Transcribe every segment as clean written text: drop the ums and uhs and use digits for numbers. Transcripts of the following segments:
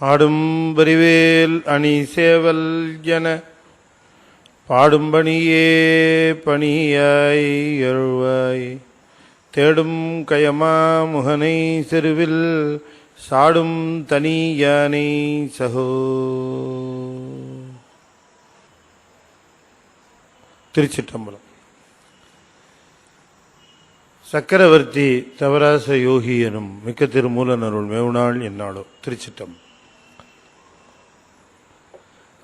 ஆடும் பரிவேல் அணி சேவல் என பாடும்பணியே பணியாய் எழுவாய். தேடும் கயமா முகனை செருவில் சாடும் தனி யானை சகோ. திருச்சிற்றம்பலம். சக்கரவர்த்தி தவராச யோகி எனும் மிக்க திருமூலன் அருள் மேவுநாள் என்னாளோ. திருச்சிட்டம்.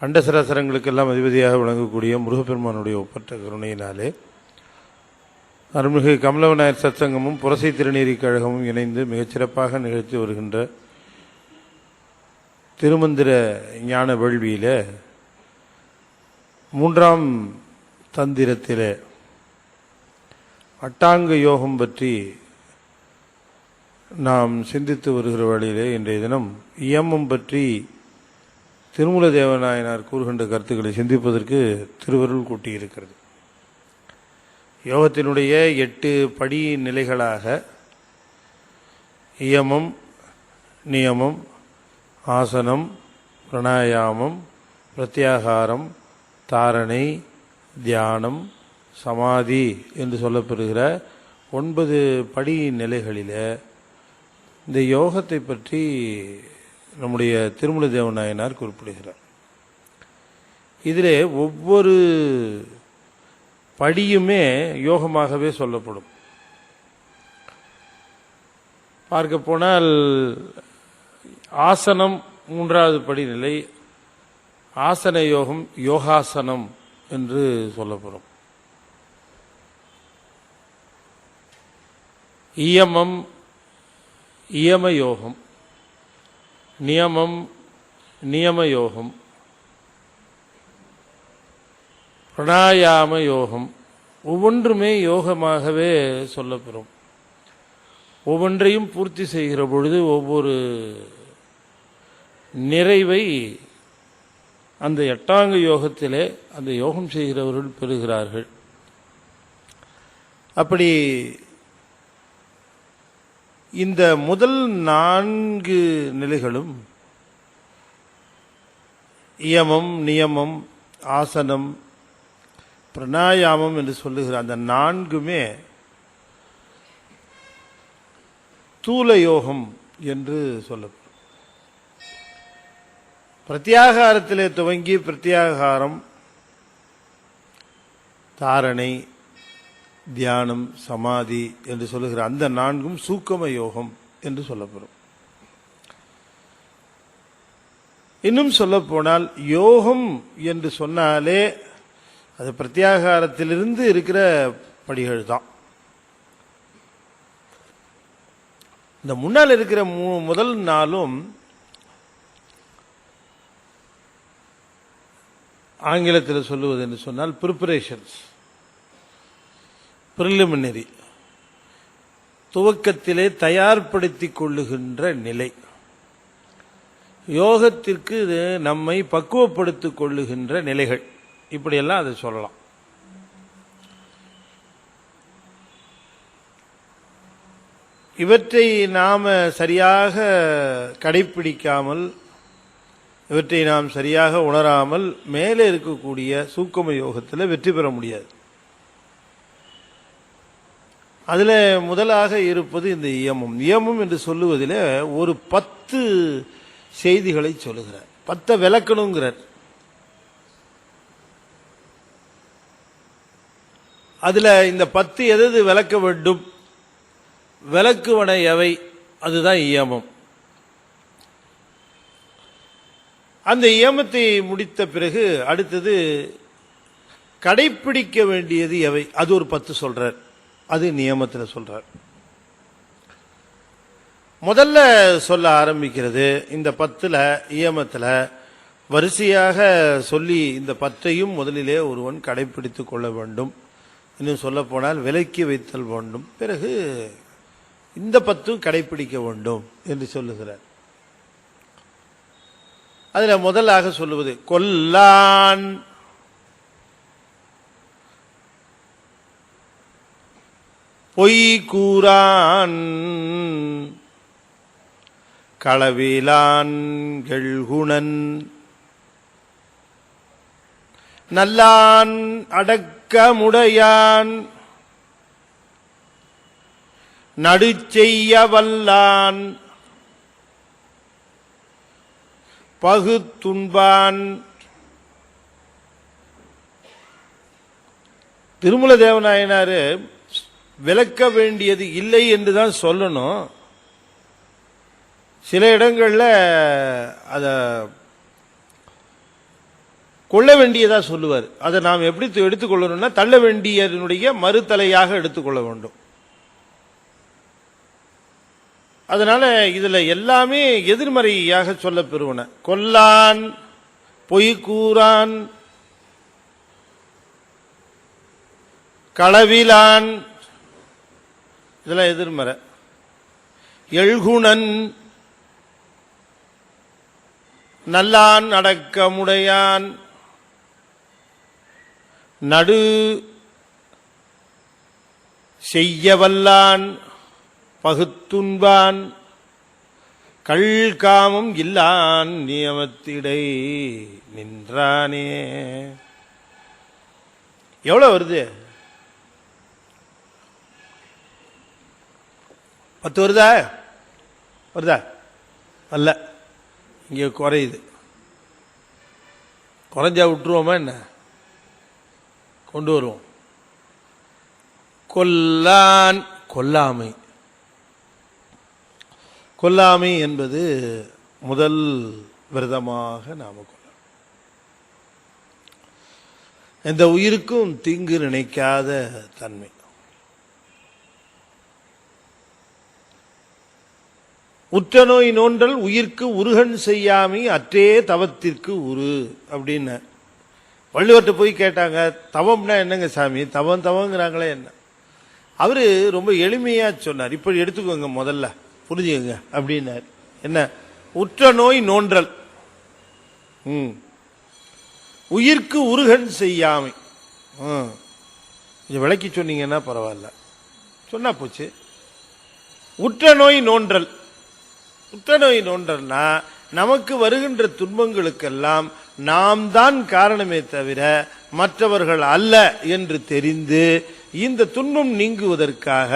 அண்டசராசரங்களுக்கெல்லாம் அதிபதியாக விளங்கக்கூடிய முருகப்பெருமானுடைய ஒப்பற்ற கருணையினாலே அருள்மிகு கமலவநாயர் சத்சங்கமும் புரசை திருநீரி கழகமும் இணைந்து மிகச்சிறப்பாக நிகழ்த்தி வருகின்ற திருமந்திர ஞான வேள்வியில 3ஆம் தந்திரத்திலே அட்டாங்க யோகம் பற்றி நாம் சிந்தித்து வருகிற வழியிலே இன்றைய தினம் இயமம் பற்றி திருமூல தேவநாயனார் கூறுகின்ற கருத்துக்களை சிந்திப்பதற்கு திருவருள் கூட்டியிருக்கிறது. யோகத்தினுடைய 8 படி நிலைகளாக இயமம், நியமம், ஆசனம், பிராணாயாமம், பிரத்யாகாரம், தாரணை, தியானம், சமாதி என்று சொல்லப்பெறுகிற 9 படி நிலைகளில் இந்த யோகத்தை பற்றி நம்முடைய திருமூல தேவநாயனார் குறிப்பிடுகிறார். இதிலே ஒவ்வொரு படியுமே யோகமாகவே சொல்லப்படும். பார்க்க போனால் ஆசனம் 3வது படிநிலை, ஆசன யோகம் யோகாசனம் என்று சொல்லப்படும். இயமம் இயம யோகம், நியமம் நியம யோகம், பிராணாயாம யோகம், ஒவ்வொன்றுமே யோகமாகவே சொல்லப்பெறும். ஒவ்வொன்றையும் பூர்த்தி செய்கிற பொழுது ஒவ்வொரு நிறைவை அந்த 8ஆங்க யோகத்திலே அந்த யோகம் செய்கிறவர்கள் பெறுகிறார்கள். அப்படி இந்த முதல் 4 நிலைகளும் இயமம், நியமம், ஆசனம், பிராணாயாமம் என்று சொல்லுகிற அந்த 4மே தூல யோகம் என்று சொல்லப்படும். பிரத்யாகாரத்திலே துவங்கி பிரத்யாகாரம், தாரணை, தியானம், சமாதி என்று சொல்லுகிற அந்த 4ம் சூக்கம யோகம் என்று சொல்லப்படும். இன்னும் சொல்ல போனால் யோகம் என்று சொன்னாலே அது பிரத்யாகாரத்திலிருந்து இருக்கிற படிகள் தான். இந்த முன்னால் இருக்கிற முதல் 4ம் ஆங்கிலத்தில் சொல்லுவது என்று சொன்னால் ப்ரிப்பரேஷன்ஸ், பிரிலிமினரி, துவக்கத்திலே தயார்படுத்திக் கொள்ளுகின்ற நிலை. யோகத்திற்கு நம்மை பக்குவப்படுத்திக் கொள்ளுகின்ற நிலைகள், இப்படியெல்லாம் அதை சொல்லலாம். இவற்றை நாம சரியாக கடைப்பிடிக்காமல், இவற்றை நாம் சரியாக உணராமல் மேலே இருக்கக்கூடிய சூக்கும யோகத்தில் வெற்றி பெற முடியாது. அதில் முதலாக இருப்பது இந்த இயமம். இயமம் என்று சொல்லுவதில் ஒரு 10 செய்திகளை சொல்லுகிறார். 10 விளக்கணுங்கிறார். அதில் இந்த 10 எது விளக்க வேண்டும், விளக்குவன எவை, அதுதான் இயமம். அந்த இயமத்தை முடித்த பிறகு அடுத்தது கடைப்பிடிக்க வேண்டியது எவை, அது ஒரு 10 சொல்றார். அது நியமத்தில் சொல்றார். முதல்ல சொல்ல ஆரம்பிக்கிறது இந்த 10ல் இயமத்தில் வரிசையாக சொல்லி இந்த 10ஐயும் முதலிலே ஒருவன் கடைப்பிடித்து கொள்ள வேண்டும். இன்னும் சொல்ல போனால் விலக்கி வைத்தல் வேண்டும். பிறகு இந்த 10 கடைப்பிடிக்க வேண்டும் என்று சொல்லுகிறார். அதில் முதலாக சொல்லுவது கொல்லான், பொய் கூறான், களவிலான் எழுகுணன் நல்லான் அடக்கமுடையான் நடுச்செய்ய வல்லான் பகுத்துண்பான். திருமூல தேவநாயனார் விளக்க வேண்டியது இல்லை என்றுதான் சொல்லணும். சில இடங்கள்ல அத கொள்ள வேண்டியதா சொல்லுவார். அதை நாம் எப்படி எடுத்துக்கொள்ளணும்னா தள்ள வேண்டியதனுடைய மறுதலையாக எடுத்துக்கொள்ள வேண்டும். அதனால இதுல எல்லாமே எதிர்மறையாக சொல்ல பெறுவன. கொல்லான், பொய் கூறான், களவிலான், இதெல்லாம் எதிர்மறை. எழுகுணன், நல்லான் அடக்கமுடையான், நடு செய்யவல்லான், பகுத்துண்பான், கள்காமம் இல்லான், நியமத்திடை நின்றானே. எவ்வளவு வருது? 10 வருதா? வருதா? அல்ல, இங்கே குறையுது. குறைஞ்சா விட்டுருவோமா என்ன? கொண்டு வருவோம். கொல்லான், கொல்லாமை. கொல்லாமை என்பது முதல் விரதமாக நாம கொள்ளலாம். எந்த உயிருக்கும் தீங்கு நினைக்காத தன்மை. உற்ற நோய் நோன்றல் உயிர்க்கு உருகன் செய்யாமை அற்றே தவத்திற்கு உரு அப்படின்னு வள்ளுவர்கிட்ட போய் கேட்டாங்க. தவம்னா என்னங்க சாமி? தவம் தவங்கிறாங்களே என்ன? அவரு ரொம்ப எளிமையா சொன்னார். இப்படி எடுத்துக்கோங்க, முதல்ல புரிஞ்சுக்கோங்க அப்படின்னார். என்ன? உற்ற நோய் நோன்றல், உயிர்க்கு உருகன் செய்யாமை. கொஞ்சம் விளக்கி சொன்னீங்கன்னா பரவாயில்ல, சொன்னா போச்சு. உற்ற நோய் நோன்றல், உற்ற நோய் நோன்றல்னா நமக்கு வருகின்ற துன்பங்களுக்கெல்லாம் நாம் தான் காரணமே தவிர மற்றவர்கள் அல்ல என்று தெரிந்து இந்த துன்பம் நீங்குவதற்காக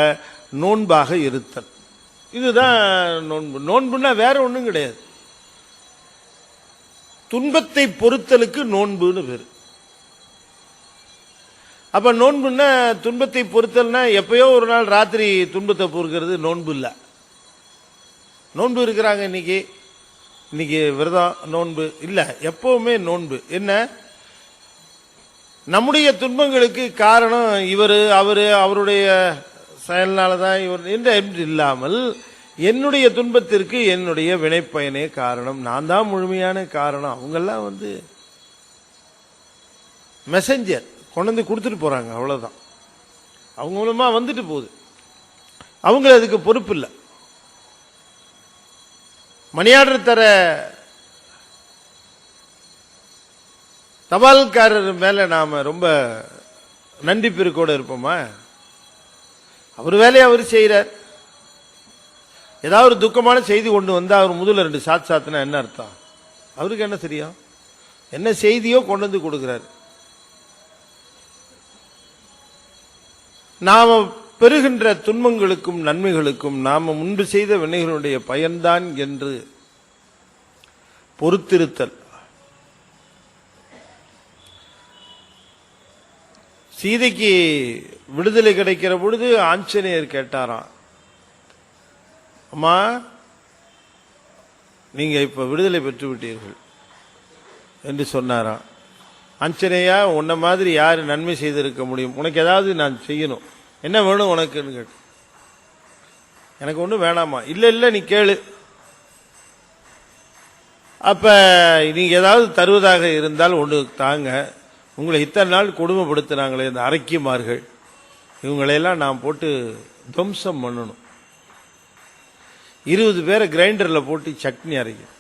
நோன்பாக இருத்தல். இதுதான் நோன்பு. நோன்புன்னா வேற ஒண்ணும் கிடையாது. துன்பத்தை பொறுத்தலுக்கு நோன்புன்னு பேரு. அப்ப நோன்புன்னா துன்பத்தை பொறுத்தல்னா எப்பயோ ஒரு நாள் ராத்திரி துன்பத்தை பொறுக்கிறது நோன்பு இல்ல. நோன்பு இருக்கிறாங்க இன்னைக்கு விரதம் நோன்பு இல்ல, எப்பவுமே நோன்பு. என்ன? நம்முடைய துன்பங்களுக்கு காரணம் இவரு அவருடைய செயல்னாலதான் இவர் என்று இல்லாமல் என்னுடைய துன்பத்திற்கு என்னுடைய வினைப்பயனே காரணம், நான் தான் முழுமையான காரணம். அவங்கெல்லாம் மெசஞ்சர் கொண்டு வந்து கொடுத்துட்டு போறாங்க, அவ்வளவுதான். அவங்க மூலமா வந்துட்டு போகுது, அவங்க அதுக்கு பொறுப்பு இல்லை. மணியாடர் தர தபால்காரர் மேல நாம ரொம்ப நன்றி பெருக்கோட இருப்போமா? அவர் வேலையை அவர் செய்யறார். ஏதாவது ஒரு துக்கமான செய்தி கொண்டு வந்தா அவர் முதல்ல 2 சாத்துனா என்ன அர்த்தம்? அவருக்கு என்ன தெரியும்? என்ன செய்தியோ கொண்டு வந்து கொடுக்கிறார். நாம பெறுகின்ற துன்பங்களுக்கும் நன்மைகளுக்கும் நாம முன்பு செய்த வினைகளுடைய பயன்தான் என்று பொறுத்திருத்தல். சீதைக்கு விடுதலை கிடைக்கிற பொழுது ஆஞ்சநேயர் கேட்டாராம், அம்மா நீங்க இப்ப விடுதலை பெற்று விட்டீர்கள் என்று சொன்னாராம். ஆஞ்சநேயா, உன்ன மாதிரி யாரு நன்மை செய்திருக்க முடியும்? உனக்கு ஏதாவது நான் செய்யணும், என்ன வேணும் உனக்குன்னு கேட்டு. எனக்கு ஒன்றும் வேணாமா? இல்ல நீ கேளு. அப்ப நீங்க ஏதாவது தருவதாக இருந்தால் ஒன்று தாங்க. உங்களை இத்தனை நாள் கொடுமைப்படுத்தினாங்களே இந்த அரக்கிமார்கள், இவங்களையெல்லாம் நான் போட்டு துவம்சம் பண்ணணும். 20 பேரை கிரைண்டர்ல போட்டு சட்னி அரைக்கணும்,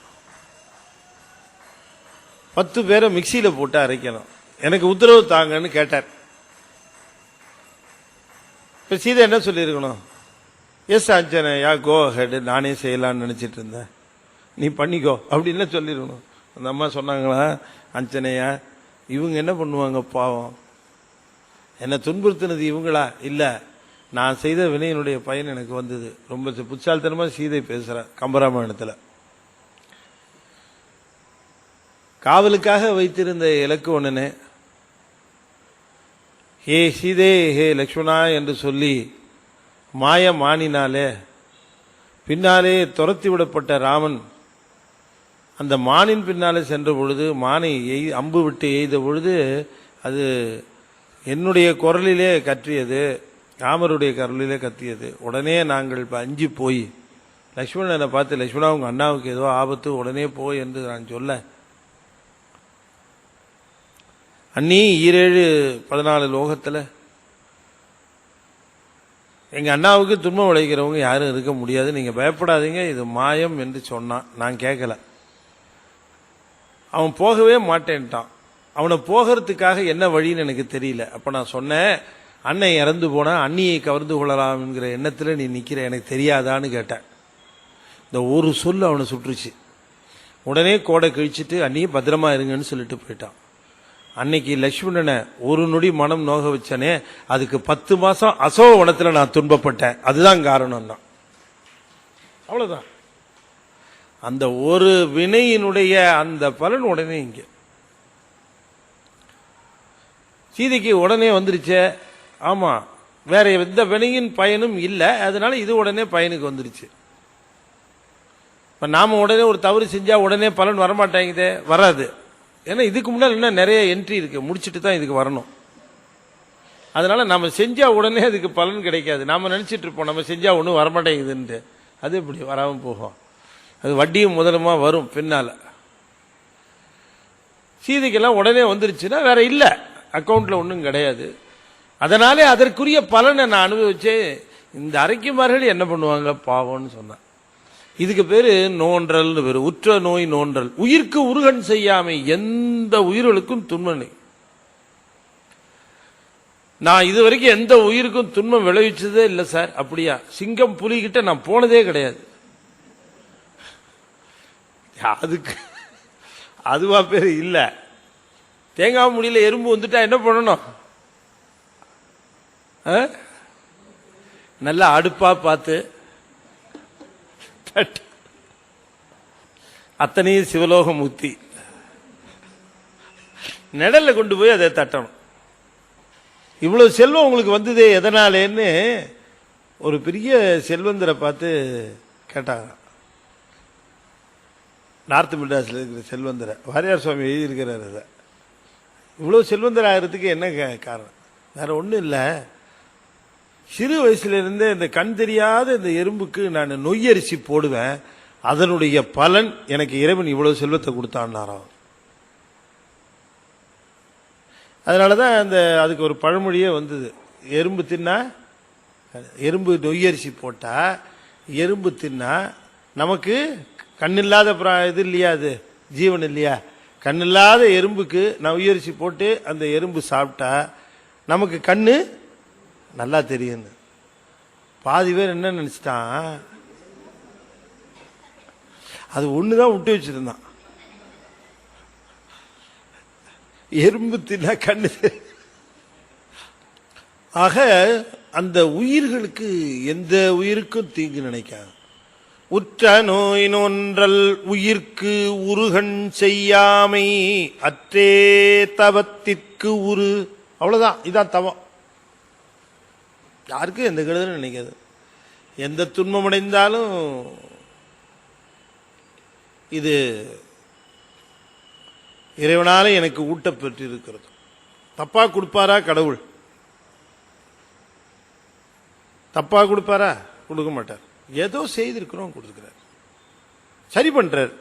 10 பேரை மிக்சியில போட்டு அரைக்கணும். எனக்கு உத்தரவு தாங்கன்னு கேட்டார். இப்ப சீதை என்ன சொல்லியிருக்கணும்? எஸ் ஆஞ்சநேயா, கோ ஹெட், நானே செய்யலாம்னு நினைச்சிட்டு இருந்தேன். நீ பண்ணிக்கோ அப்படின்னு சொல்லிடணும். அந்த அம்மா சொன்னாங்களா, அஞ்சனையா இவங்க என்ன பண்ணுவாங்க பாவம், என்னை துன்புறுத்தினது இவங்களா? இல்லை, நான் செய்த வினையினுடைய பயன் எனக்கு வந்தது. ரொம்ப புத்தால்தனமா சீதை பேசுற கம்பராமாயணத்தில். காவலுக்காக வைத்திருந்த இலக்குவனனே, ஹே சீதே ஹே லக்ஷ்மணா என்று சொல்லி மாய மானினாலே பின்னாலே துரத்தி விடப்பட்ட ராமன் அந்த மானின் பின்னாலே சென்ற பொழுது, மானை அம்பு விட்டு எய்த பொழுது அது என்னுடைய குரலிலே கற்றியது, ராமருடைய குரலிலே கத்தியது. உடனே நாங்கள் அஞ்சு போய் லக்ஷ்மணனை பார்த்து, லக்ஷ்மணா உங்க அண்ணாவுக்கு ஏதோ ஆபத்து, உடனே போய் என்று நான் சொல்ல, அண்ணி 7-14 லோகத்தில் எங்க அண்ணாவுக்கு துன்பம் விளைக்கிறவங்க யாரும் இருக்க முடியாது, நீங்க பயப்படாதீங்க, இது மாயம் என்று சொன்னான். நான் கேட்கல, அவன் போகவே மாட்டேன்ட்டான். அவனை போகிறதுக்காக என்ன வழின்னு எனக்கு தெரியல. அப்ப நான் சொன்னேன், அண்ணன் இறந்து போனா அண்ணியை கவர்ந்து கொள்ளலாம் என்கிற எண்ணத்துல நீ நிக்கிற, எனக்கு தெரியாதான்னு கேட்டேன். இந்த ஒரு சொல் அவனை சுற்றுச்சு. உடனே கோடை கழிச்சிட்டு அண்ணியை பத்திரமா இருங்கன்னு சொல்லிட்டு போயிட்டான். அன்னைக்கு லட்சுமணனை ஒரு நொடி மனம் நோக வச்சனே, அதுக்கு 10 மாசம் அசோக வனத்துல நான் துன்பப்பட்டேன். அதுதான் காரணம் தான். அவ்வளவுதான். அந்த ஒரு வினையினுடைய அந்த பலன் உடனே இங்க சீதைக்கு உடனே வந்துருச்சே. ஆமா, வேற எந்த வினையின் பயனும் இல்லை, அதனால இது உடனே பயனுக்கு வந்துருச்சு. இப்ப நாம உடனே ஒரு தவறு செஞ்சா உடனே பலன் வரமாட்டேங்குதே, வராது. ஏன்னா இதுக்கு முன்னாடி இன்னும் நிறைய என்ட்ரி இருக்கு, முடிச்சுட்டு தான் இதுக்கு வரணும். அதனால நம்ம செஞ்சா உடனே அதுக்கு பலன் கிடைக்காது. நாம நினைச்சிட்டு இருப்போம் நம்ம செஞ்சா ஒன்றும் வரமாட்டேங்குதுன்ட்டு. அது இப்படி வராம போகும். அது வட்டியும் முதலுமா வரும் பின்னால. சீதைக்கெல்லாம் உடனே வந்துருச்சுன்னா வேற இல்லை, அக்கௌண்ட்ல ஒன்றும் கிடையாது. அதனாலே அதற்குரிய பலனை நான் அனுபவிச்சேன். இந்த அரைக்குமார்கள் என்ன பண்ணுவாங்க பாவம்னு சொன்னான். இதுக்கு பேரு நோன்றல் பேரு, உற்ற நோய் நோன்றல். உயிர்க்கு உருகன் செய்யாமை, எந்த உயிர்களுக்கும் துன்பம். நான் இது வரைக்கும் எந்த உயிருக்கும் துன்பம் விளைவிச்சதே இல்லை சார். அப்படியா? சிங்கம் புலி கிட்ட நான் போனதே கிடையாது. அதுக்கு அதுவா பேரு இல்ல. தேங்காய் முடியல எறும்பு வந்துட்டா என்ன பண்ணணும்? நல்லா அடுப்பா பார்த்து அத்தனையும் சிவலோகம் ஊத்தி நிழல்ல கொண்டு போய் அதை தட்டணும். இவ்வளவு செல்வம் உங்களுக்கு வந்ததே எதனாலேன்னு ஒரு பெரிய செல்வந்தரை பார்த்து கேட்டாங்க. நார்த் மெட்ராஸ்ல இருக்கிற செல்வந்தரை, வாரியார் சுவாமி எழுதியிருக்கிறார். அதை இவ்வளவு செல்வந்தர் ஆகிறதுக்கு என்ன காரணம்? வேற ஒன்றும் இல்லை. சிறு வயசுல இருந்தே இந்த கண் தெரியாத இந்த எறும்புக்கு நான் நொய்யரிசி போடுவேன், அதனுடைய பலன் எனக்கு இறைவன் இவ்வளவு செல்வத்தை கொடுத்தான்னாராம். அதனாலதான் அந்த அதுக்கு ஒரு பழமொழியே வந்தது, எறும்பு தின்னா, எறும்பு நொய்யரிசி போட்டா எறும்பு தின்னா நமக்கு கண்ணில்லாத இது இல்லையா, அது ஜீவன் இல்லையா, கண்ணில்லாத எறும்புக்கு நொய்யரிசி போட்டு அந்த எறும்பு சாப்பிட்டா நமக்கு கண்ணு நல்லா தெரியும். பாதி பேர் என்ன நினைச்சிட்டான், அது ஒண்ணுதான் விட்டு வச்சிருந்தான். எறும்பு தின்னா கண்ணு. ஆக அந்த உயிர்களுக்கு எந்த உயிருக்கும் தீங்கு நினைக்காது. உற்ற நோய் நோன்றல் உயிர்க்கு உருகன் செய்யாமை அற்றே தவத்திற்கு உரு. அவ்வளவுதான், இதான் தவம். யாருக்கும் எந்த கெடுதலும் நினைக்காது. எந்த துன்பம் அடைந்தாலும் இது இறைவனால எனக்கு ஊட்டப்பெற்று இருக்கிறது. தப்பா கொடுப்பாரா கடவுள்? தப்பா கொடுப்பாரா? கொடுக்க மாட்டார். ஏதோ செய்திருக்கிறோம், கொடுத்துக்கிறார், சரி பண்றார்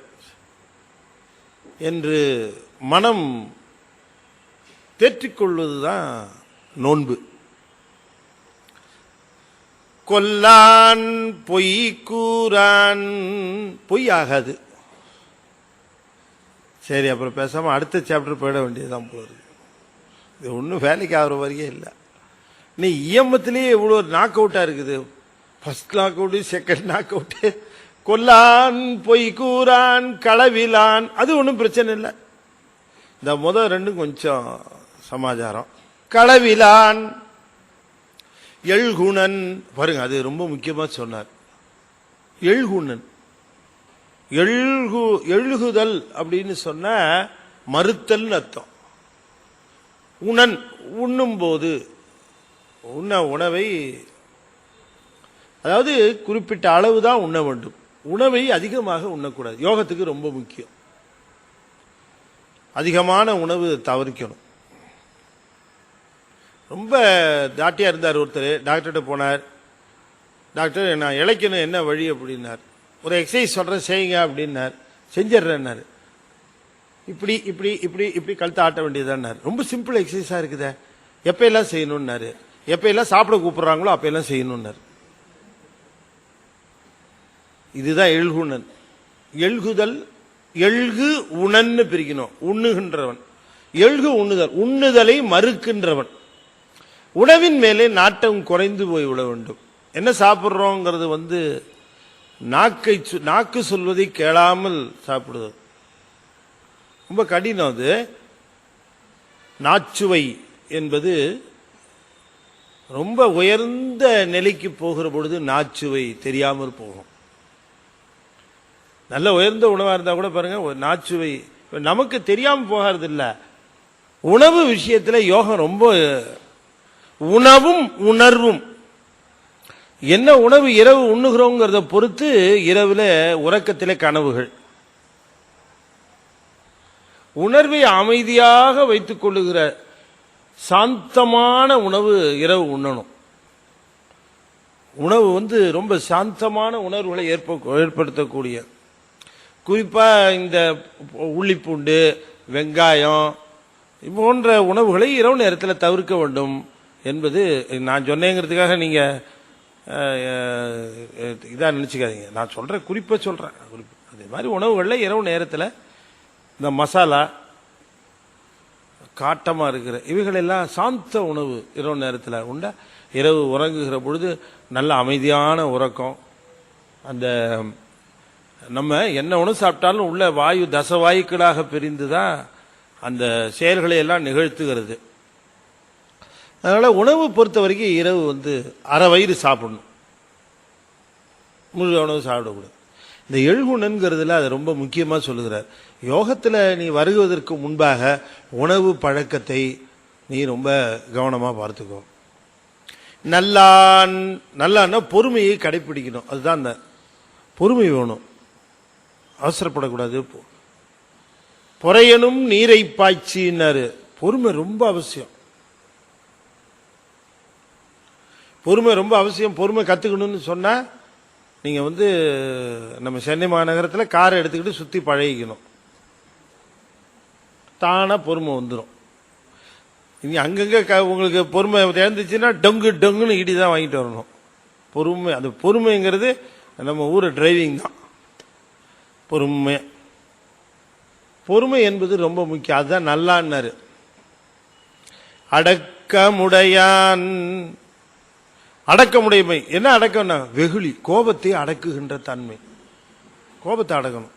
என்று மனம் தேற்றிக்கொள்வதுதான் நோன்பு. கொல்லான் பொய் கூறான், பொய் ஆகாது. சரி, அப்புறம் பேசாம அடுத்த சாப்டர் போயிட வேண்டியதுதான் போல இருக்கு. இது ஒன்றும் வேலைக்கு ஆகிற வரையே இல்லை. நீ இயமத்திலேயே இவ்வளோ நாக் அவுட்டா இருக்குது. First knockout, second knockout, கொல்லான் பொய் கூறான் களவிலான், அது ஒன்றும் பிரச்சனை இல்லை. இந்த முதல் ரெண்டும் கொஞ்சம் சமாச்சாரம். களவிலான் எழுகுணன் பாருங்க, அது ரொம்ப முக்கியமா சொன்னார். எழுகுணன், எழுகுதல் அப்படின்னு சொன்ன மறுத்தல் அர்த்தம். உணன் உண்ணும் போது உணவை, அதாவது குறிப்பிட்ட அளவு தான் உண்ண வேண்டும், உணவை அதிகமாக உண்ணக்கூடாது. யோகத்துக்கு ரொம்ப முக்கியம். அதிகமான உணவு தவிர்க்கணும். ரொம்ப தாட்டியா இருந்தார் ஒருத்தர், டாக்டர்கிட்ட போனார். டாக்டர் நான் இளைக்கணும், என்ன வழி அப்படின்னார். ஒரு எக்ஸசைஸ் சொல்றேன் செய்யுங்க அப்படின்னார். செஞ்சிடறேன்னாரு. இப்படி இப்படி இப்படி இப்படி கழுத்தை ஆட்ட வேண்டியதான்னாரு. ரொம்ப சிம்பிள் எக்ஸசைஸா இருக்குதே, எப்ப எல்லாம் செய்யணும்னாரு. எப்ப எல்லாம் சாப்பிட கூப்பிடுறாங்களோ அப்ப எல்லாம் செய்யணும்னாரு. இதுதான் எழுகுணன். எழுகுதல், எழுகு உணன்னு பிரிக்கணும். உண்ணுகின்றவன். எழுகு உண்ணுதல், உண்ணுதலை மறுக்கின்றவன். உணவின் மேலே நாட்டம் குறைந்து போய் விட வேண்டும். என்ன சாப்பிட்றோங்கிறது நாக்கு சொல்வதை கேளாமல் சாப்பிடுவது ரொம்ப கடினம். அது நாச்சுவை என்பது ரொம்ப உயர்ந்த நிலைக்கு போகிற பொழுது நாச்சுவை தெரியாமல் போகும். நல்ல உயர்ந்த உணவா இருந்தா கூட பாருங்க, நாச்சுவை நமக்கு தெரியாம போகிறது இல்ல. உணவு விஷயத்துல யோகம் ரொம்ப, உணவும் உணர்வும். என்ன உணவு இரவு உண்ணுகிறோங்கிறத பொறுத்து இரவுல உறக்கத்திலே கனவுகள். உணர்வை அமைதியாக வைத்துக் கொள்ளுகிற சாந்தமான உணவு இரவு உண்ணணும். உணவு ரொம்ப சாந்தமான உணர்வுகளை ஏற்படுத்தக்கூடிய, குறிப்பா இந்த உள்ளிப்பூண்டு, வெங்காயம் போன்ற உணவுகளை இரவு நேரத்தில் தவிர்க்க வேண்டும் என்பது நான் சொன்னேங்கிறதுக்காக நீங்க இதா நினைச்சுக்காதீங்க. நான் சொல்ற குறிப்பை சொல்றேன். அதே மாதிரி உணவுகளில் இரவு நேரத்தில் இந்த மசாலா, காட்டமா இருக்கிற இவைகளெல்லாம் சாந்த உணவு இரவு நேரத்தில் உண்டா. இரவு உறங்குகிற பொழுது நல்ல அமைதியான உறக்கம். அந்த நம்ம என்ன உணவு சாப்பிட்டாலும் உள்ள வாயு தசவாயுக்களாக பிரிந்துதான் அந்த செயல்களை எல்லாம் நிகழ்த்துகிறது. அதனால உணவு பொறுத்த வரைக்கும் இரவு அரை வயிறு சாப்பிடணும், முழு உணவு சாப்பிடக்கூடாது. இந்த எழுகுணன்கிறதுல அது ரொம்ப முக்கியமா சொல்லுகிறார். யோகத்துல நீ வருவதற்கு முன்பாக உணவு பழக்கத்தை நீ ரொம்ப கவனமா பார்த்துக்கோ. நல்லான்னா பொறுமையை கடைபிடிக்கணும். அதுதான் அந்த பொறுமை வேணும், அவசரப்படக்கூடாது. பொறையனும் நீரை பாய்ச்சின்னாரு. பொறுமை ரொம்ப அவசியம். பொறுமை ரொம்ப அவசியம். பொறுமை கத்துக்கணும்னு சொன்னா நீங்க நம்ம சென்னை மாநகரத்தில் காரை எடுத்துக்கிட்டு சுத்தி பழகிக்கணும். தானா பொறுமை வந்துடும். இங்க அங்கங்க உங்களுக்கு பொறுமை இழந்துச்சுன்னா டொங்கு டொங்குன்னு இடிதான் வாங்கிட்டு வரணும். பொறுமை, அது பொறுமைங்கிறது நம்ம ஊர் டிரைவிங் தான். பொறுமை என்பது ரொம்ப முக்கியம். அதுதான் நல்லான்னாரு. அடக்கமுடையான், அடக்கமுடைமை என்ன அடக்கம்னா வெகுளி, கோபத்தை அடக்குகின்ற தன்மை. கோபத்தை அடக்கணும்,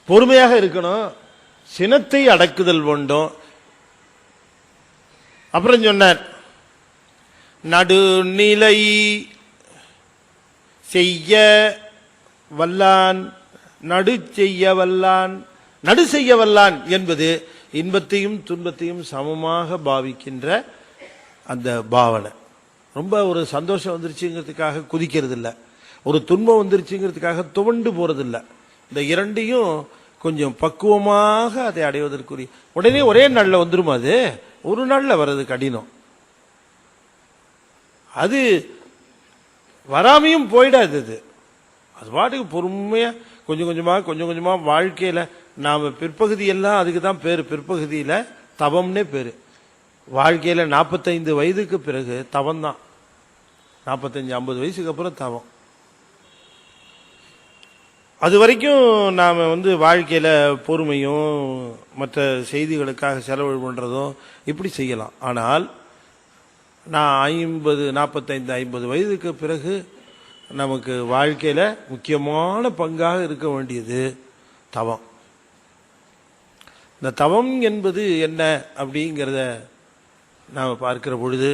பொறுமையாக இருக்கணும், சினத்தை அடக்குதல் வேண்டும். அப்புறம் சொன்னார், நடுநிலை செய்ய வல்லான், நடு செய்ய வல்லான். நடு செய்ய வல்லான் என்பது இன்பத்தையும் துன்பத்தையும் சமமாக பாவிக்கின்ற அந்த பாவனை. ரொம்ப ஒரு சந்தோஷம் வந்துருச்சுங்கிறதுக்காக குதிக்கிறது இல்லை, ஒரு துன்பம் வந்துருச்சுங்கிறதுக்காக துவண்டு போறது இல்லை. இந்த இரண்டையும் கொஞ்சம் பக்குவமாக அதை அடைவதற்குரிய, உடனே ஒரே நாளில் வந்துருமா? அது ஒரு நாளில் வர்றது கடினம். அது வராமையும் போயிடாது. அது பாட்டுக்கு பொறுமையா கொஞ்சம் கொஞ்சமா வாழ்க்கையில நாம பிற்பகுதியெல்லாம் அதுக்கு தான் பேரு, பிற்பகுதியில தவம்னே பேரு. வாழ்க்கையில 45 வயதுக்கு பிறகு தவம் தான். 45-50 வயசுக்கு அப்புறம் தவம். அது வரைக்கும் நாம வாழ்க்கையில பொறுமையும் மற்ற செய்திகளுக்காக செலவு பண்றதும் இப்படி செய்யலாம். ஆனால் நான் 45-50 வயதுக்கு பிறகு நமக்கு வாழ்க்கையில முக்கியமான பங்காக இருக்க வேண்டியது தவம். இந்த தவம் என்பது என்ன அப்படிங்கிறத நாம் பார்க்கிற பொழுது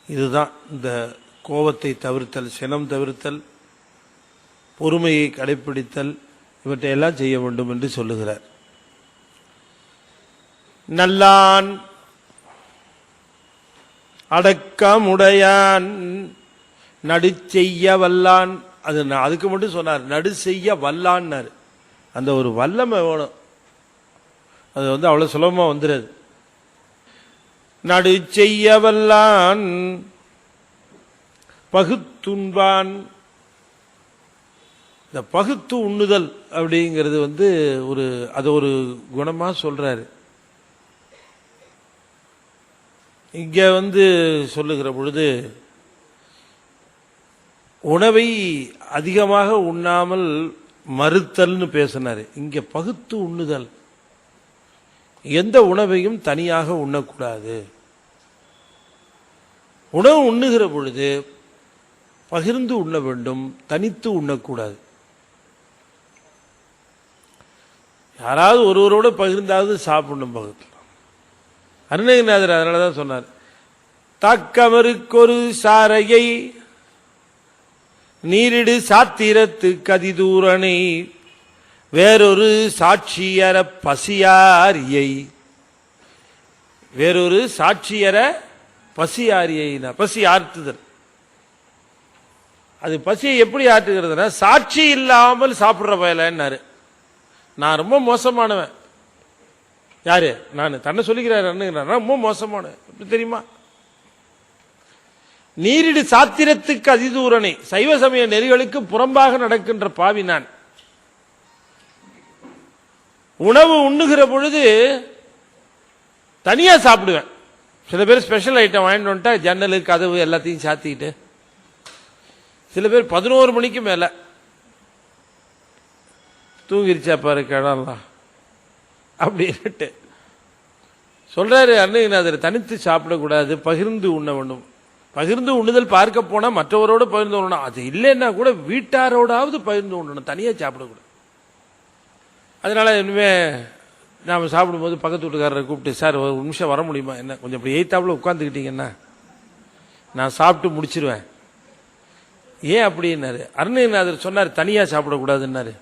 இதுதான். இந்த கோபத்தை தவிர்த்தல், சினம் தவிர்த்தல், பொறுமையை கடைப்பிடித்தல், இவற்றையெல்லாம் செய்ய வேண்டும் என்று சொல்லுகிறார். நல்லான் அடக்கமுடையான் நடு செய்ய வல்லான். அதுக்கு மட்டும் சொன்னார், நடு செய்ய வல்லான்னாரு. அந்த ஒரு வல்லமை வேணும். அது அவ்வளவு சுலபமா வந்துடாது. நடு செய்ய வல்லான் பகுத்துண்பான். இந்த பகுத்து உண்ணுதல் அப்படிங்கிறது அது ஒரு குணமா சொல்றாரு. இங்க சொல்லுகிற பொழுது உணவை அதிகமாக உண்ணாமல் மறுத்தல்னு பேசினாரு. இங்க பகுத்து உண்ணுதல். எந்த உணவையும் தனியாக உண்ணக்கூடாது. உணவு உண்ணுகிற பொழுது பகிர்ந்து உண்ண வேண்டும், தனித்து உண்ணக்கூடாது. யாராவது ஒருவரோடு பகிர்ந்தாவது சாப்பிடணும். பகுத்து அருணகிரிநாதர் அதனாலதான் சொன்னார், தாக்கமருக்கொரு சாரையை நீரிடு சாத்திரத்து கதிதூரனை வேறொரு சாட்சியர பசியாரியை. வேறொரு சாட்சியர பசியாரியை. பசி ஆற்றுதல். அது பசியை எப்படி ஆற்றுகிறதுனா, சாட்சி இல்லாமல் சாப்பிடுற பயலன்னாரு. நான் ரொம்ப மோசமானவன். யாரு? நான் தன்னை சொல்லிக்கிறார். ரொம்ப மோசமானவன். எப்படி தெரியுமா? நீரிடு சாத்திரத்துக்கு அதிதூரனை, சைவ சமய நெறிகளுக்கு புறம்பாக நடக்கின்ற பாவி நான். உணவு உண்ணுகிற பொழுது தனியா சாப்பிடுவேன். சில பேர் ஸ்பெஷல் ஐட்டம் வாங்கிட்டு வந்துட்டா ஜன்னலு கதவு எல்லாத்தையும் சாத்திக்கிட்டு, சில பேர் 11 மணிக்கு மேல தூங்கிருச்சா பாரு கிடலாம் அப்படின்ட்டு சொல்றாரு அருணகிரிநாதர். தனித்து சாப்பிடக்கூடாது, பகிர்ந்து உண்ண வேண்டும். பகிர்ந்து உண்ணுதல் பார்க்க போனா மற்றவரோடு பகிர்ந்து உண்ணணும். அது இல்லைன்னா கூட வீட்டாரோடாவது பகிர்ந்து உண்ணணும், தனியா சாப்பிடக்கூடாது. அதனால இனிமே நாம சாப்பிடும்போது பக்கத்து வீட்டுக்காரரை கூப்பிட்டு, சார் ஒரு நிமிஷம் வர முடியுமா, என்ன கொஞ்சம் இப்படி எய்த்தாப்புல உட்காந்துக்கிட்டீங்கன்னா நான் சாப்பிட்டு முடிச்சிருவேன். ஏன் அப்படின்னாரு. அருணகிரிநாதர் சொன்னார், தனியா சாப்பிடக்கூடாதுன்னாரு.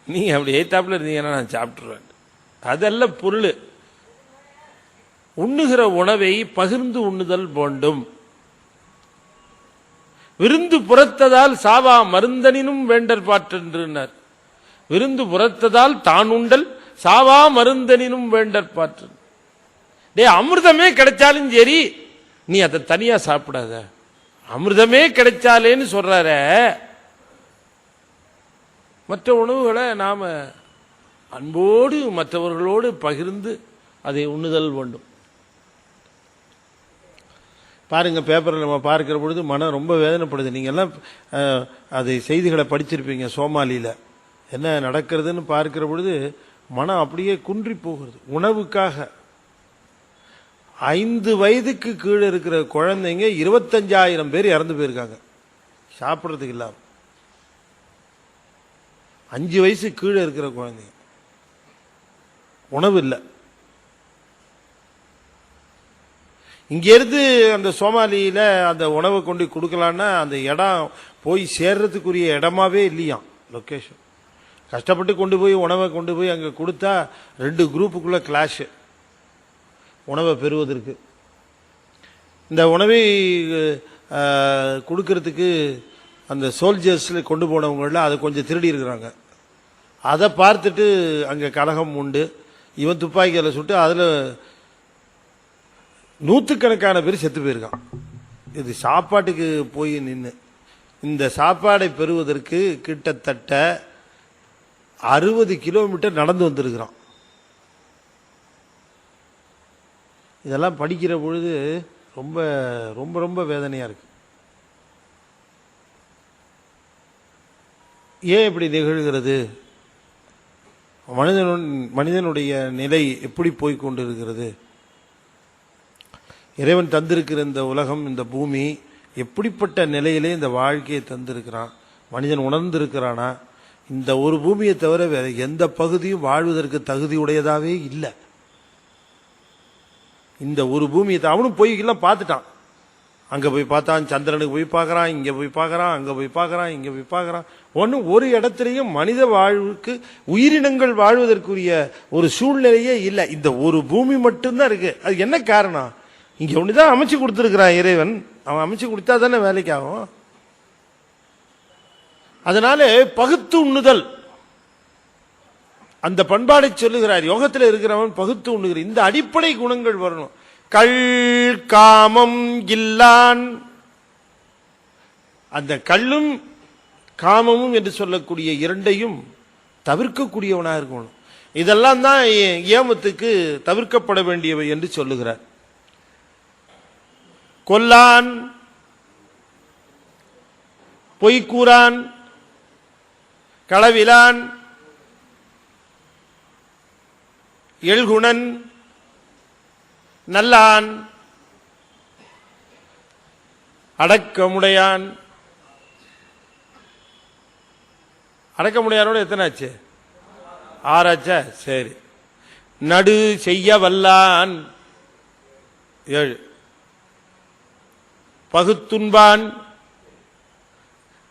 நீங்க அப்படி எய்த்தாப்புல இருந்தீங்கன்னா நான் சாப்பிட்டுருவேன். அதெல்லாம் பொருள். உண்ணுகிற உணவை பகிர்ந்து உண்ணுதல் வேண்டும். விருந்து புறத்ததால் சாவா மருந்தனினும் வேண்டற் பாற்றென்றுனார். விருந்து புறத்ததால் தான் உண்டல் சாவா மருந்தனினும் வேண்டற் பாற்று. டே, அமிர்தமே கிடைச்சாலும் சரி நீ அதை தனியா சாப்பிடாத. அமிர்தமே கிடைச்சாலேன்னு சொல்றார. மற்ற உணவுகளை நாம அன்போடு மற்றவர்களோடு பகிர்ந்து அதை உண்ணுதல் வேண்டும். பாருங்க, பேப்பரில் நம்ம பார்க்கிற பொழுது மனம் ரொம்ப வேதனைப்படுது. நீங்க எல்லாம் அதை செய்திகளை படிச்சிருப்பீங்க. சோமாலியில என்ன நடக்கிறதுன்னு பார்க்கிற பொழுது மனம் அப்படியே குன்றி போகிறது. உணவுக்காக 5 வயதுக்கு கீழே இருக்கிற குழந்தைங்க 25,000 பேர் இறந்து போயிருக்காங்க சாப்பிட்றதுக்கு இல்லாம. 5 வயசு கீழே இருக்கிற குழந்தைங்க, உணவு இல்லை. இங்கிருந்து அந்த சோமாலியில அந்த உணவை கொண்டு கொடுக்கலான்னா அந்த இடம் போய் சேர்றதுக்குரிய இடமாவே இல்லையாம், லொக்கேஷன். கஷ்டப்பட்டு கொண்டு போய் உணவை கொண்டு போய் அங்கே கொடுத்தா 2 குரூப்புக்குள்ள கிளாஷ் உணவை பெறுவதற்கு. இந்த உணவை கொடுக்கறதுக்கு அந்த சோல்ஜர்ஸ்ல கொண்டு போனவங்கள அதை கொஞ்சம் திருடி இருக்கிறாங்க. அதை பார்த்துட்டு அங்கே கலகம் உண்டு. இவன் துப்பாக்கியில் சுட்டு அதில் 100கணக்கான பேர் செத்து போயிருக்கான். இது சாப்பாட்டுக்கு போய் நின்று இந்த சாப்பாடை பெறுவதற்கு கிட்டத்தட்ட 60 கிலோமீட்டர் நடந்து வந்திருக்கிறான். இதெல்லாம் படிக்கிற பொழுது ரொம்ப ரொம்ப ரொம்ப வேதனையா இருக்கு. ஏன் இப்படி நிகழ்கிறது? மனிதனுடைய நிலை எப்படி போய்கொண்டிருக்கிறது? இறைவன் தந்திருக்கிற இந்த உலகம், இந்த பூமி எப்படிப்பட்ட நிலையிலே இந்த வாழ்க்கையை தந்திருக்கிறான், மனிதன் உணர்ந்திருக்கிறானா? இந்த ஒரு பூமியை தவிர வேற எந்த பகுதியும் வாழ்வதற்கு தகுதி உடையதாவே இல்லை. இந்த ஒரு பூமியை அவனும் போய்லாம் பார்த்துட்டான். அங்க போய் பார்த்தான், சந்திரனுக்கு போய் பார்க்கறான், இங்க போய் பார்க்கறான், அங்க போய் பார்க்கறான், இங்க போய் பார்க்கறான். ஒன்னும் ஒரு இடத்திலையும் மனித வாழ்வுக்கு உயிரினங்கள் வாழ்வதற்குரிய ஒரு சூழ்நிலையே இல்லை. இந்த ஒரு பூமி மட்டும்தான் இருக்கு. அது என்ன காரணம்? இங்க ஒண்ணுதான் அமைச்சு கொடுத்திருக்கிறான் இறைவன். அவன் அமைச்சு கொடுத்தா தானே வேலைக்கு ஆகும். அதனால பகுத்து உண்ணுதல் அந்த பண்பாடை சொல்லுகிறார். யோகத்தில் இருக்கிறவன் பகுத்து உண்ணுகிற இந்த அடிப்படை குணங்கள் வரணும். கள் காமம் இல்லான், அந்த கள்ளும் காமமும் என்று சொல்லக்கூடிய இரண்டையும் தவிர்க்கக்கூடியவனாக இருக்கணும். இதெல்லாம் தான் ஏமத்துக்கு தவிர்க்கப்பட வேண்டியவை என்று சொல்லுகிறார். கொல்லான், பொய்க்கூறான், களவிலான், எழுகுணன், நல்லான், அடக்கமுடையான். அடக்கமுடையானோட எத்தனை ஆச்சு? 6 ஆச்சா? சரி. நடு செய்ய வல்லான் 7. பகுத்துண்பான்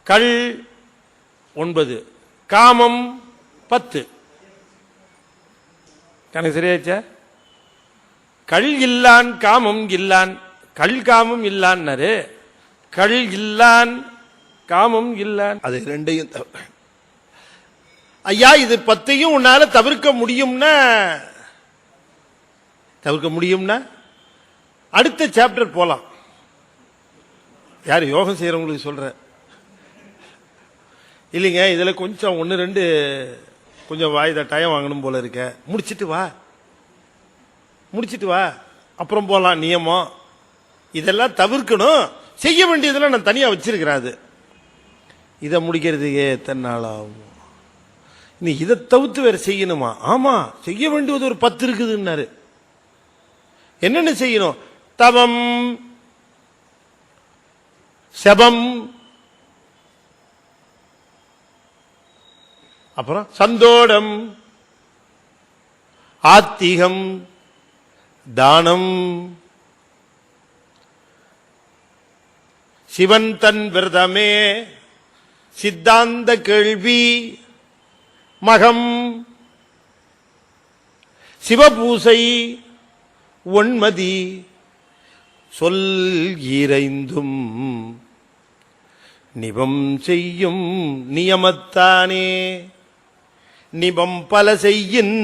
கள் 9, காமம் 10. கணக்கு சரியாச்சா? கள் இல்லான் காமம் இல்லான், கள் காமம் இல்லான்னாரு. கள் இல்லான் காமம் இல்லான், அது ரெண்டையும் ஐயா இது 10ஐயும் உன்னால தவிர்க்க முடியும்னா அடுத்த சாப்டர் போலாம். யாரு யோகம் செய்யறவங்களுக்கு சொல்ற இல்லைங்க. இதுல கொஞ்சம் 1 2 கொஞ்சம் வாய்தா டைம் வாங்கணும் போல இருக்க. முடிச்சிட்டு வா அப்புறம் போலாம். நியமம் இதெல்லாம் தவிர்க்கணும். செய்ய வேண்டியதெல்லாம் நான் தனியா வச்சிருக்கிறேன். அது இதை முடிக்கிறதுக்கே எத்தனை நாள் ஆகும்? நீ இதை தவிர்த்து வேற செய்யணுமா? ஆமா, செய்ய வேண்டியது ஒரு 10 இருக்குதுன்னாரு. என்னென்ன செய்யணும்? தவம், செபம், அப்புறம் சந்தோடம், ஆத்திகம், தானம், சிவன் தன் விரதமே, சித்தாந்த கேள்வி, மகம், சிவபூசை, ஒன்மதி, சொல் இறைந்தும் நிபம் செய்யும் நியமத்தானே, நிபம் பல செய்யின்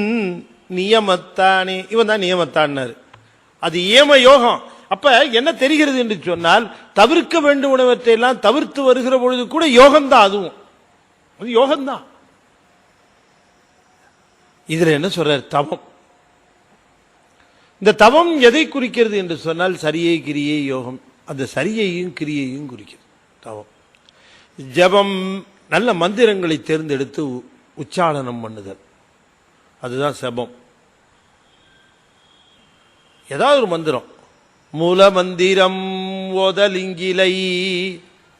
நியமத்தானே. இவன் தான் நியமத்தான்னாரு. அது ஏம யோகம். அப்ப என்ன தெரிகிறது என்று சொன்னால், தவிர்க்க வேண்டுவனவற்றை எல்லாம் தவிர்த்து வருகிற பொழுது கூட யோகம்தான். அதுவும் அது யோகம்தான். இதுல என்ன சொல்றார்? தவம். இந்த தவம் எதை குறிக்கிறது என்று சொன்னால், சரியை கிரியை யோகம். அந்த சரியையும் கிரியையும் குறிக்கிறது தவம். ஜபம், நல்ல மந்திரங்களை தேர்ந்தெடுத்து உச்சாரணம் பண்ணுதல், அதுதான் செபம். ஏதாவது ஒரு மந்திரம், மூல மந்திரம் ஓதலிங்கிலை,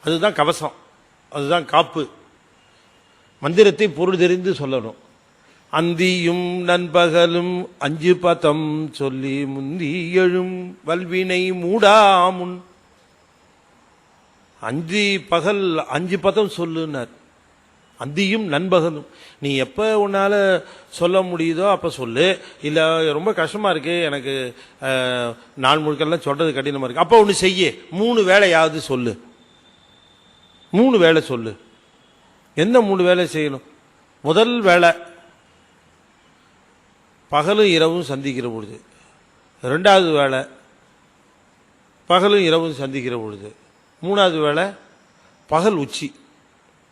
அதுதான் கவசம், அதுதான் காப்பு. மந்திரத்தை பொருள் தெரிந்து சொல்லணும். அந்தியும் நண்பகலும் 5 பதம் சொல்லி முந்தி எழும் வல்வினை மூடாமுன். 5 பகல் 5 பதம் சொல்லுனார். அந்தியும் நண்பகலும். நீ எப்ப உன்னால சொல்ல முடியுதோ அப்ப சொல்லு. இல்ல ரொம்ப கஷ்டமா இருக்கு, எனக்கு நாள் முழுக்கெல்லாம் சொல்றது கடினமா இருக்கு, அப்ப ஒண்ணு செய்ய, 3 வேளையாவது சொல்லு. 3 வேளை சொல்லு. என்ன 3 வேளை செய்யணும்? முதல் வேளை பகலும் இரவும் சந்திக்கிற பொழுது, 2வது வேளை பகலும் இரவும் சந்திக்கிற பொழுது, 3வது வேளை பகல் உச்சி.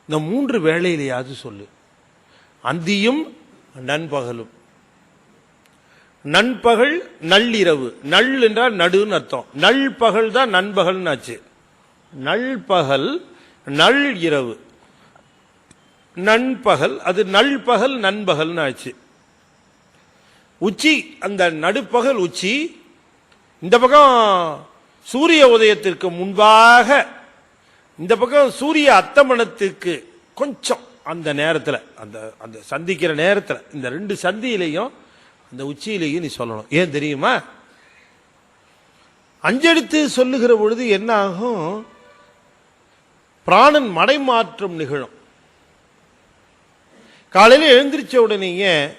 இந்த 3 வேளையிலேயாவது சொல்லு. அந்தியும் நண்பகலும். நண்பகல் நள்ளிரவு. நள் என்றால் நடுன்னு அர்த்தம். நள்பகல் தான் நண்பகல்னு ஆச்சு. நள்பகல் நள் இரவு, நண்பகல், அது நள்பகல் நண்பகல்னு ஆச்சு. உச்சி, அந்த நடுப்பகல் உச்சி. இந்த பக்கம் சூரிய உதயத்திற்கு முன்பாக இந்த பக்கம் சூரிய அத்தமனத்துக்கு கொஞ்சம் அந்த நேரத்தில் அந்த அந்த சந்திக்கிற நேரத்தில் இந்த ரெண்டு சந்தியிலையும் அந்த உச்சியிலையும் நீ சொல்லணும். ஏன் தெரியுமா? அஞ்செடுத்து சொல்லுகிற பொழுது என்ன ஆகும்? பிராணன் மடைமாற்றம் நிகழும். காலையில் எழுந்திருச்ச உடனேயே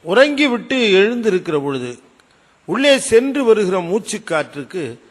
உறங்கி விட்டு எழுந்திருக்கிற பொழுது உள்ளே சென்று வருகிற மூச்சு காற்றுக்கு